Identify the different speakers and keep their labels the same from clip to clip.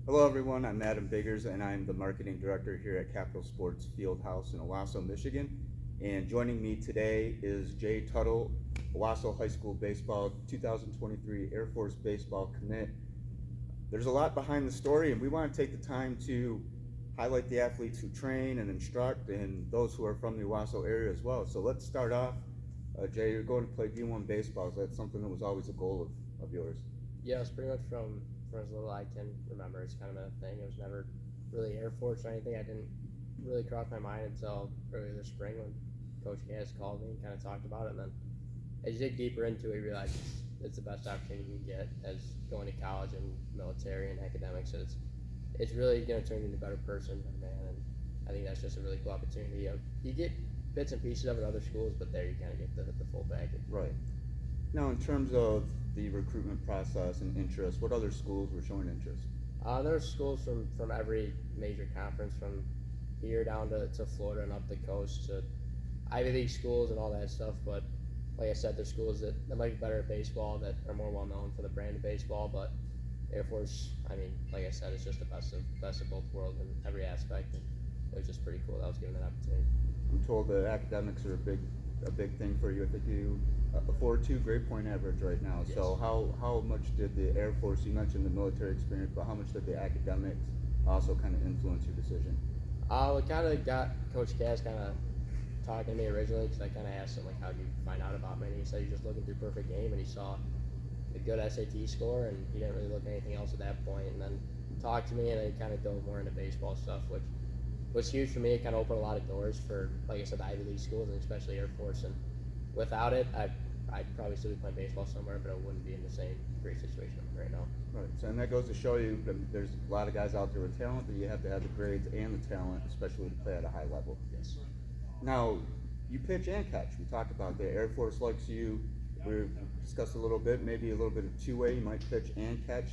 Speaker 1: Hello, everyone. I'm Adam Biggers, and I'm the marketing director here at Capital Sports Fieldhouse in Owosso, Michigan. And joining me today is Jay Tuttle, Owosso High School Baseball 2023 Air Force Baseball commit. There's a lot behind the story, and we want to take the time to highlight the athletes who train and instruct and those who are from the Owosso area as well. So let's start off. Jay, you're going to play D1 baseball. Is that something that was always a goal of yours?
Speaker 2: Yeah, it's pretty much from as little I can remember. It's kind of a thing. It was never really Air Force or anything. I didn't really cross my mind until earlier this spring when Coach Cass called me and kind of talked about it. And then as you dig deeper into it, you realize it's the best opportunity you can get as going to college and military and academics. So it's really going to turn you into a better person, man. And I think that's just a really cool opportunity. You get bits and pieces of it at other schools, but there you kind of get the full package.
Speaker 1: Right. Now, in terms of the recruitment process and interest, what other schools were showing interest?
Speaker 2: There's schools from every major conference, from here down to Florida and up the coast to Ivy League schools and all that stuff. But like I said, there's schools that might be better at baseball, that are more well known for the brand of baseball. But Air Force, I mean, like I said, it's just the best of both worlds in every aspect. And it was just pretty cool that I was given that opportunity.
Speaker 1: I'm told that academics are a big thing for you. I think you a 4.2 grade point average right now.
Speaker 2: Yes.
Speaker 1: So how much did the Air Force? You mentioned the military experience, but how much did the academics also kind of influence your decision?
Speaker 2: It kind of got Coach Cass kind of talking to me originally because I kind of asked him like, how did you find out about me? And he said he's just looking through Perfect Game and he saw a good SAT score and he didn't really look at anything else at that point. And then talked to me and then he kind of dove more into baseball stuff, which was huge for me. It kind of opened a lot of doors for, like I said, the Ivy League schools and especially Air Force. And without it, I'd probably still be playing baseball somewhere, but I wouldn't be in the same great situation I'm in right now.
Speaker 1: Right. So and that goes to show you that there's a lot of guys out there with talent, but you have to have the grades and the talent, especially to play at a high level.
Speaker 2: Yes.
Speaker 1: Now, you pitch and catch. We talked about the Air Force likes you. We discussed a little bit, maybe a little bit of two-way. You might pitch and catch.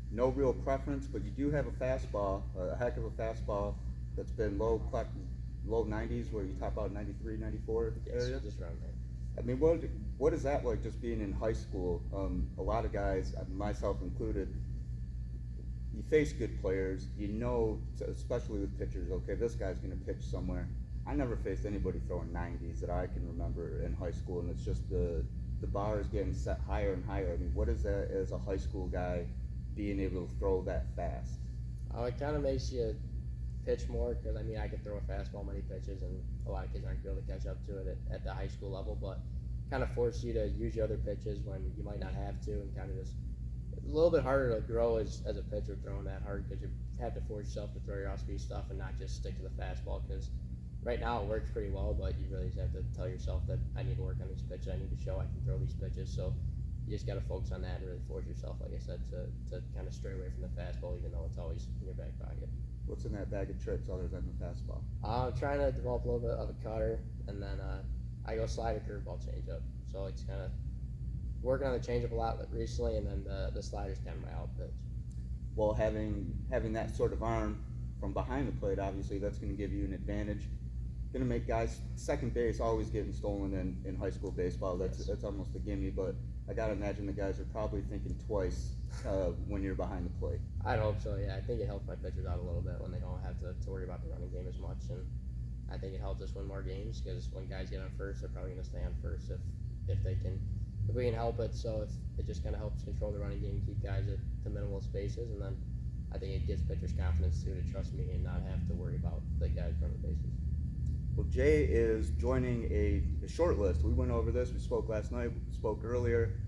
Speaker 1: No real preference, but you do have a fastball, a heck of a fastball that's been low 90s, where you top out 93, 94
Speaker 2: Yes,
Speaker 1: area.
Speaker 2: just around there.
Speaker 1: I mean, what is that like? Just being in high school, a lot of guys, myself included, you face good players. You know, especially with pitchers. Okay, this guy's going to pitch somewhere. I never faced anybody throwing 90s that I can remember in high school, and it's just the bar is getting set higher and higher. I mean, what is that as a high school guy being able to throw that fast?
Speaker 2: It kind of makes you pitch more because I mean I could throw a fastball many pitches and a lot of kids aren't going to be able to catch up to it at the high school level, but kind of force you to use your other pitches when you might not have to and kind of just a little bit harder to grow as a pitcher throwing that hard because you have to force yourself to throw your off-speed stuff and not just stick to the fastball because right now it works pretty well, but you really just have to tell yourself that I need to work on these pitches, I need to show I can throw these pitches. So you just got to focus on that and really force yourself, like I said, to kind of stray away from the fastball, even though it's always in your back pocket.
Speaker 1: What's in that bag of tricks other than the fastball?
Speaker 2: I'm trying to develop a little bit of a cutter, and then I go slider, curveball, changeup. So it's kind of working on the changeup a lot recently, and then the slider's kind of my out pitch.
Speaker 1: Well, having that sort of arm from behind the plate, obviously, that's going to give you an advantage. Going to make guys second base always getting stolen in high school baseball. That's almost a gimme. But I got to imagine the guys are probably thinking twice when you're behind the plate.
Speaker 2: I'd hope so. Yeah, I think it helps my pitchers out a little bit when they don't have to worry about the running game as much, and I think it helps us win more games because when guys get on first, they're probably going to stay on first if we can help it. So if it just kind of helps control the running game, keep guys at the minimal spaces, and then I think it gives pitchers confidence too to trust me and not have to worry about the guys running bases.
Speaker 1: Well, Jay is joining a short list. We went over this. We spoke last night. We spoke earlier.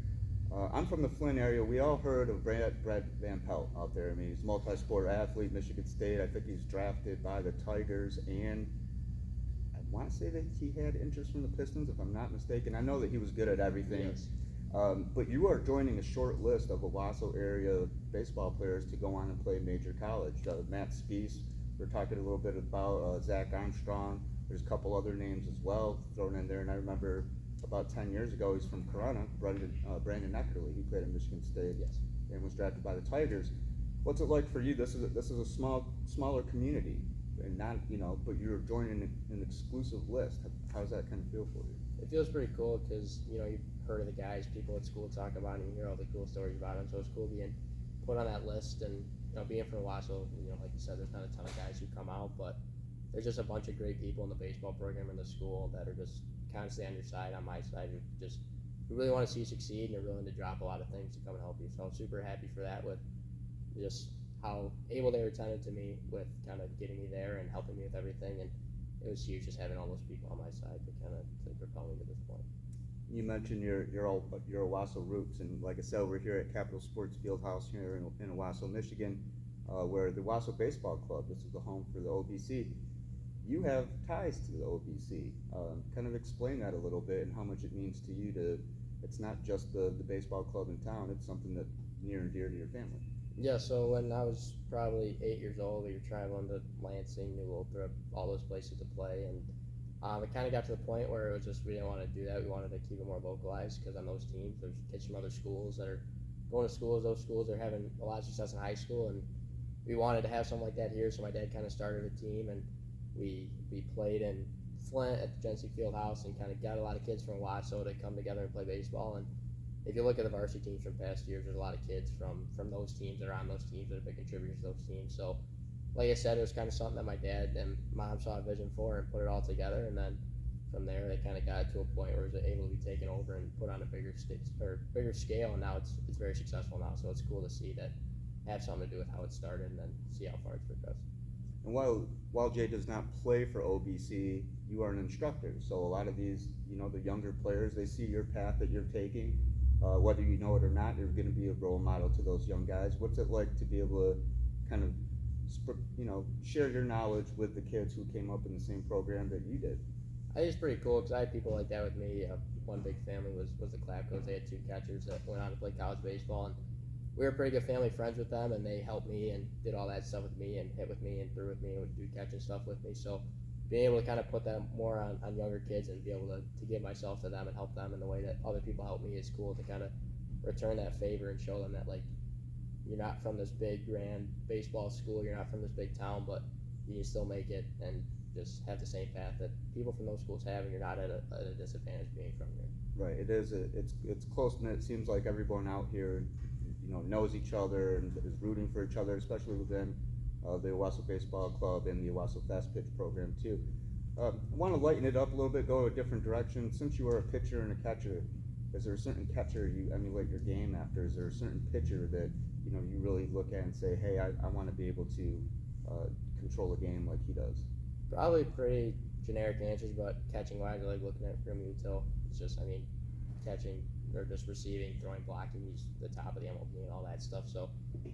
Speaker 1: I'm from the Flint area. We all heard of Brad Van Pelt out there. I mean, he's a multi-sport athlete, Michigan State. I think he's drafted by the Tigers, and I want to say that he had interest from the Pistons, if I'm not mistaken. I know that he was good at everything.
Speaker 2: Yes.
Speaker 1: But you are joining a short list of Owosso-area baseball players to go on and play major college. Matt Spees, we're talking a little bit about Zach Armstrong. There's a couple other names as well thrown in there, and I remember about 10 years ago, he's from Corona, Brandon Eckerly. He played at Michigan State,
Speaker 2: Yes.
Speaker 1: and was drafted by the Tigers. What's it like for you? This is a smaller community, and not but you're joining an exclusive list. How does that kind of feel for you?
Speaker 2: It feels pretty cool because you've heard of the guys people at school talk about, and you hear all the cool stories about them. So it's cool being put on that list, and being from Owosso, like you said, there's not a ton of guys who come out, but there's just a bunch of great people in the baseball program in the school that are just constantly on your side, on my side, who really want to see you succeed and are willing to drop a lot of things to come and help you. So I'm super happy for that, with just how able they were tended to me with kind of getting me there and helping me with everything. And it was huge just having all those people on my side to kind of propel me to this point.
Speaker 1: You mentioned your Owosso roots, and like I said, we're here at Capital Sports Fieldhouse here in Owosso, Michigan, where the Owosso Baseball Club, this is the home for the OBC. You have ties to the OBC. Kind of explain that a little bit and how much it means to you it's not just the baseball club in town, it's something that near and dear to your family.
Speaker 2: Yeah, so when I was probably 8 years old, we were traveling to Lansing, New Lothrop, all those places to play, and it kind of got to the point where it was just we didn't want to do that. We wanted to keep it more localized, because on those teams, there's kids from other schools that are going to schools. Those schools are having a lot of success in high school, and we wanted to have something like that here. So my dad kind of started a team, and we played in Flint at the Genesee Fieldhouse, and kind of got a lot of kids from Owosso to come together and play baseball. And if you look at the varsity teams from past years, there's a lot of kids from those teams that are on those teams that have been contributors to those teams. So, like I said, it was kind of something that my dad and mom saw a vision for and put it all together. And then from there, they kind of got to a point where it was able to be taken over and put on a bigger scale. And now it's very successful now. So it's cool to see that have something to do with how it started and then see how far it's progressed.
Speaker 1: And while Jay does not play for OBC, you are an instructor. So a lot of these, the younger players, they see your path that you're taking. Whether you know it or not, you're going to be a role model to those young guys. What's it like to be able to kind of, share your knowledge with the kids who came up in the same program that you did?
Speaker 2: I think it's pretty cool because I had people like that with me. One big family was the Clapcos. They had 2 catchers that went on to play college baseball, and we were pretty good family friends with them, and they helped me and did all that stuff with me and hit with me and threw with me and would do catching stuff with me. So being able to kind of put that more on younger kids and be able to give myself to them and help them in the way that other people help me is cool, to kind of return that favor and show them that, like, you're not from this big grand baseball school, you're not from this big town, but you can still make it and just have the same path that people from those schools have, and you're not at a disadvantage being from here.
Speaker 1: Right. It is. It's close knit. It seems like everyone out here, knows each other and is rooting for each other, especially within the Owosso Baseball Club and the Owosso Fast Pitch program too. I want to lighten it up a little bit, go a different direction. Since you are a pitcher and a catcher, is there a certain catcher you emulate your game after? Is there a certain pitcher that you really look at and say, hey, I want to be able to control a game like he does?
Speaker 2: Probably pretty generic answers, but catching wise, I like looking at Grim Util. It's just, catching or just receiving, throwing, blocking, he's the top of the MLB and all that stuff. So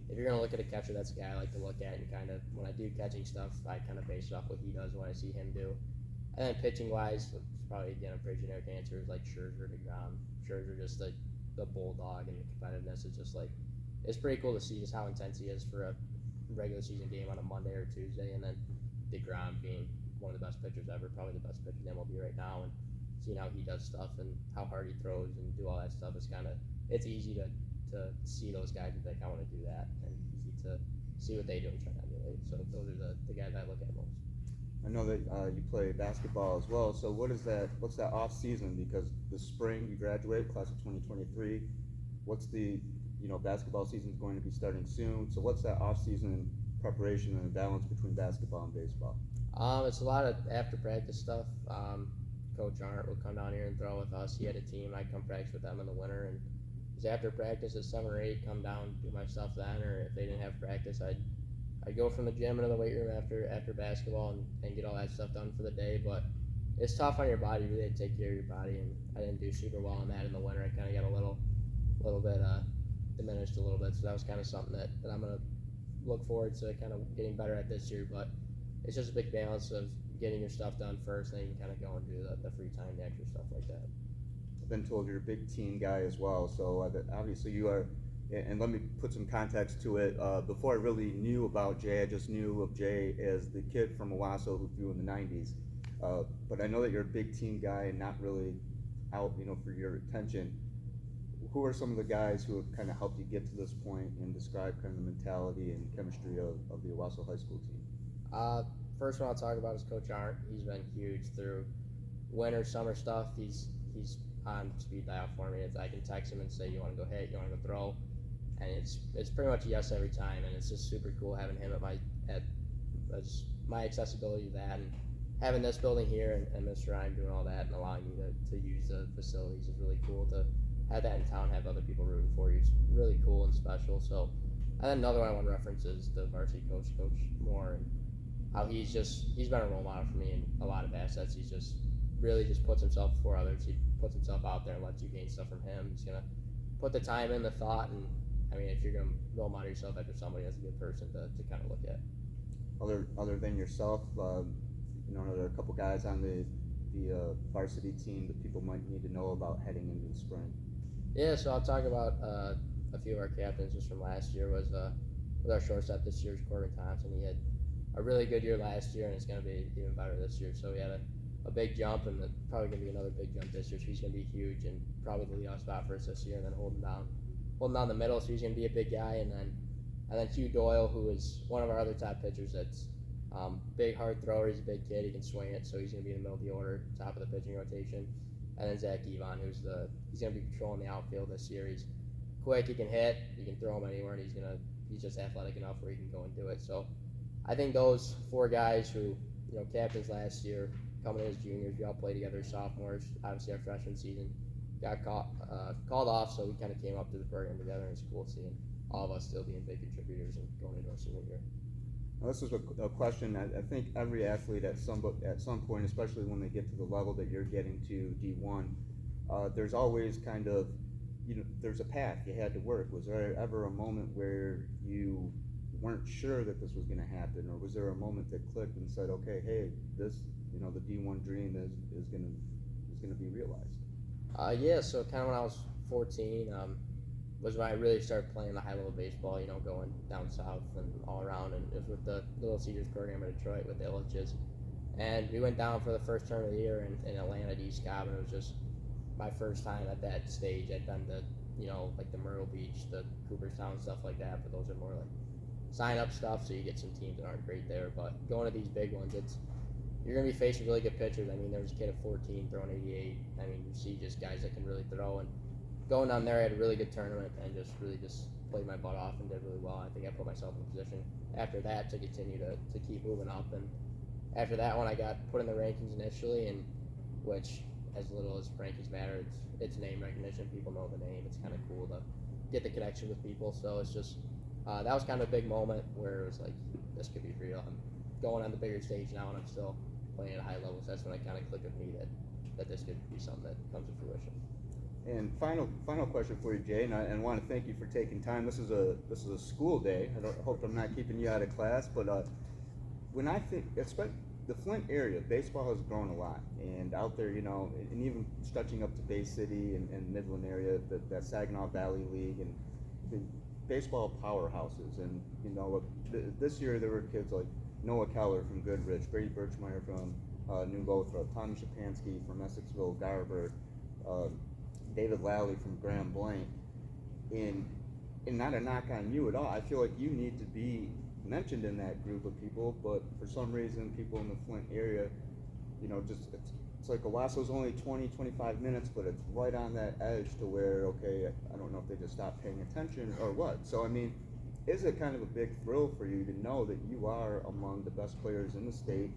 Speaker 2: if you're going to look at a catcher, that's a guy I like to look at, and kind of, when I do catching stuff, I kind of base it off what he does, what I see him do. And then pitching wise, it's probably, again, a pretty generic answer is like Scherzer, DeGrom. Scherzer, just the bulldog, and the competitiveness is just like, it's pretty cool to see just how intense he is for a regular season game on a Monday or Tuesday. And then DeGrom being one of the best pitchers ever, probably the best pitcher in the MLB right now, and seeing how he does stuff and how hard he throws and do all that stuff is it's easy to see those guys and think, I want to do that, and easy to see what they do and try to emulate. So those are the guys I look at most.
Speaker 1: I know that you play basketball as well. So what's that off season? Because the spring you graduate, class of 2023. What's the basketball season is going to be starting soon. So what's that off season preparation and the balance between basketball and baseball?
Speaker 2: It's a lot of after practice stuff. Coach Arndt would come down here and throw with us. He had a team. I'd come practice with them in the winter, and it was after practice at 7 or 8, come down, do my stuff then, or if they didn't have practice, I'd go from the gym into the weight room after basketball and get all that stuff done for the day. But it's tough on your body. You really have to take care of your body, and I didn't do super well on that in the winter. I kind of got a little bit diminished a little bit, so that was kind of something that I'm going to look forward to kind of getting better at this year. But it's just a big balance of getting your stuff done first, and then you can kind of go and do the free time, the extra stuff like that.
Speaker 1: I've been told you're a big team guy as well, so obviously you are. And let me put some context to it. Before I really knew about Jay, I just knew of Jay as the kid from Owosso who threw in the 90s. But I know that you're a big team guy and not really out, for your attention. Who are some of the guys who have kind of helped you get to this point and describe kind of the mentality and chemistry of the Owosso High School team?
Speaker 2: First one I'll talk about is Coach Arndt. He's been huge through winter, summer stuff. He's on speed dial for me. I can text him and say, you want to go hit, you want to go throw. and it's pretty much a yes every time, and it's just super cool having him at my accessibility to that, and having this building here and Mr. Ryan doing all that and allowing me to use the facilities is really cool. To have that in town, have other people rooting for you, it's really cool and special. So, and then another one I want to reference is the varsity coach, Coach Moore, and how he's been a role model for me in a lot of assets. He's just really just puts himself before others. He puts himself out there and lets you gain stuff from him. He's gonna put the time in, the thought, and I mean, if you're gonna role model yourself after somebody, that's a good person to kind of look at.
Speaker 1: Other than yourself, are there a couple guys on the varsity team that people might need to know about heading into the spring?
Speaker 2: Yeah, so I'll talk about a few of our captains just from last year. Was with our shortstop this year's Corbin Thompson. He had a really good year last year, and it's going to be even better this year. So he had a big jump, and probably going to be another big jump this year. So he's going to be huge and probably the leadoff spot for us this year, and then holding down the middle. So he's going to be a big guy, and then Hugh Doyle, who is one of our other top pitchers. That's big hard thrower. He's a big kid. He can swing it, so he's going to be in the middle of the order, top of the pitching rotation. And then Zach Evon, he's going to be patrolling the outfield this year. He's quick. He can hit. You can throw him anywhere, and he's just athletic enough where he can go and do it. So I think those four guys who, captains last year, coming in as juniors, we all played together as sophomores. Obviously, our freshman season got called off, so we kind of came up to the program together, and it's cool seeing all of us still being big contributors and going into our senior year.
Speaker 1: Now, this is a question I think every athlete at some point, especially when they get to the level that you're getting to, D1, there's always kind of, there's a path you had to work. Was there ever a moment where you weren't sure that this was going to happen, or was there a moment that clicked and said, okay, hey, this, the D1 dream is going to be realized?
Speaker 2: Yeah, so kind of when I was 14, was when I really started playing the high-level baseball, going down south and all around, and it was with the Little Cedars program in Detroit with the Illiches. And we went down for the first term of the year in Atlanta at East Cobb, and it was just my first time at that stage. I'd done the, like the Myrtle Beach, the Cooperstown, stuff like that, but those are more like sign-up stuff, so you get some teams that aren't great there. But going to these big ones, you're going to be facing really good pitchers. I mean, there was a kid at 14 throwing 88. I mean, you see just guys that can really throw, and going down there, I had a really good tournament and just played my butt off and did really well. I think I put myself in a position after that to continue to keep moving up. And after that one, I got put in the rankings initially, and which, as little as rankings matter, it's name recognition. People know the name. It's kind of cool to get the connection with people. So it's just that was kind of a big moment where it was like, this could be real. I'm going on the bigger stage now, and I'm still playing at a high level. So that's when it kind of clicked with me that this could be something that comes to fruition.
Speaker 1: And final question for you, Jay, and I want to thank you for taking time. This is a school day. I hope I'm not keeping you out of class, but when I think, the Flint area, baseball has grown a lot, and out there, and even stretching up to Bay City and Midland area, that Saginaw Valley League, and the baseball powerhouses. And this year there were kids like Noah Keller from Goodrich, Brady Birchmeyer from New Lothrop, Tommy Shapansky from Essexville, Garber, David Lally from Grand Blanc, and not a knock on you at all. I feel like you need to be mentioned in that group of people, but for some reason, people in the Flint area, it's like Owosso's only 20-25 minutes, but it's right on that edge to where, okay, I don't know if they just stopped paying attention or what. So, I mean, is it kind of a big thrill for you to know that you are among the best players in the state,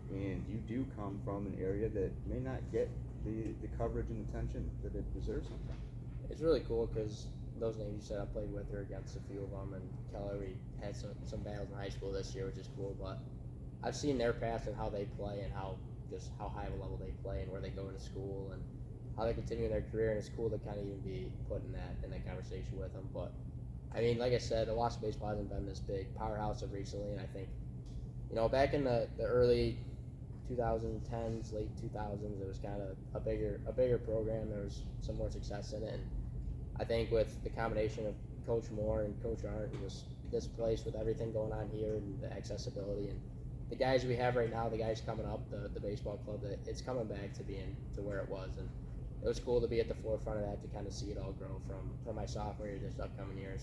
Speaker 1: and you do come from an area that may not get the coverage and attention that it deserves sometimes?
Speaker 2: It's really cool because those names you said, I played with her against a few of them, and Keller, we had some battles in high school this year, which is cool, but I've seen their path and how they play and how high of a level they play and where they go to school and how they continue their career, and it's cool to kind of even be put in that conversation with them. But I mean, like I said, Owosso Baseball hasn't been this big powerhouse of recently, and I think, back in the early 2010s, late 2000s, it was kind of a bigger program. There was some more success in it, and I think with the combination of Coach Moore and Coach Arndt and just this place with everything going on here and the accessibility and the guys we have right now, the guys coming up, the baseball club, that it's coming back to being to where it was, and it was cool to be at the forefront of that, to kind of see it all grow from my sophomore year to this upcoming year.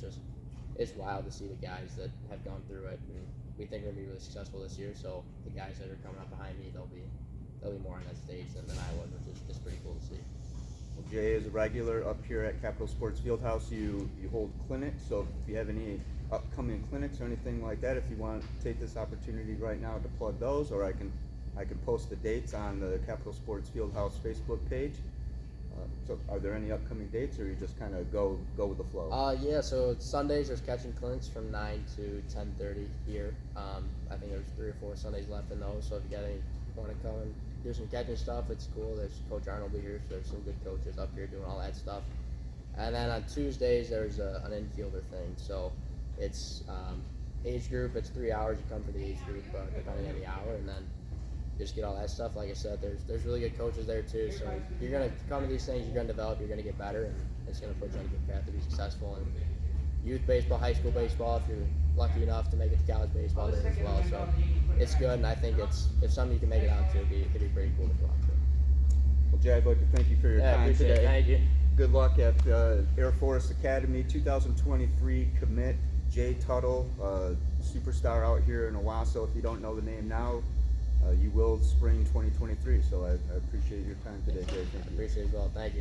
Speaker 2: It's wild to see the guys that have gone through it, and we think we're gonna be really successful this year. So the guys that are coming up behind me, they'll be more on that stage than I was, which is pretty cool to see.
Speaker 1: Well, Jay is a regular up here at Capitol Sports Fieldhouse. You hold clinics, so if you have any upcoming clinics or anything like that, if you want to take this opportunity right now to plug those, or I can post the dates on the Capitol Sports Fieldhouse Facebook page. So are there any upcoming dates, or you just kind of go with the flow?
Speaker 2: Yeah, so Sundays there's catching clinics from 9 to 10:30 here. I think there's 3 or 4 Sundays left in those, so if you want to come and do some catching stuff, it's cool. There's Coach Arnold will be here, so there's some good coaches up here doing all that stuff. And then on Tuesdays there's an infielder thing, so it's age group, it's 3 hours, you come for the age group, depending on the hour, and then just get all that stuff. Like I said, there's really good coaches there too, so you're going to come to these things, you're going to develop, you're going to get better, and it's going to put you on a good path to be successful in youth baseball, high school baseball, if you're lucky enough to make it to college baseball there as well. So it's good, and I think it's something you can make it out to. It'd be pretty cool to go out to.
Speaker 1: Well, Jay, I'd like to thank you for your time
Speaker 2: appreciate
Speaker 1: today.
Speaker 2: it. Thank you.
Speaker 1: Good luck at Air Force Academy 2023 commit Jay Tuttle, superstar out here in Owosso. If you don't know the name now, you will spring 2023. So I appreciate your time today, Jay. Thank you.
Speaker 2: Appreciate it as well. Thank you.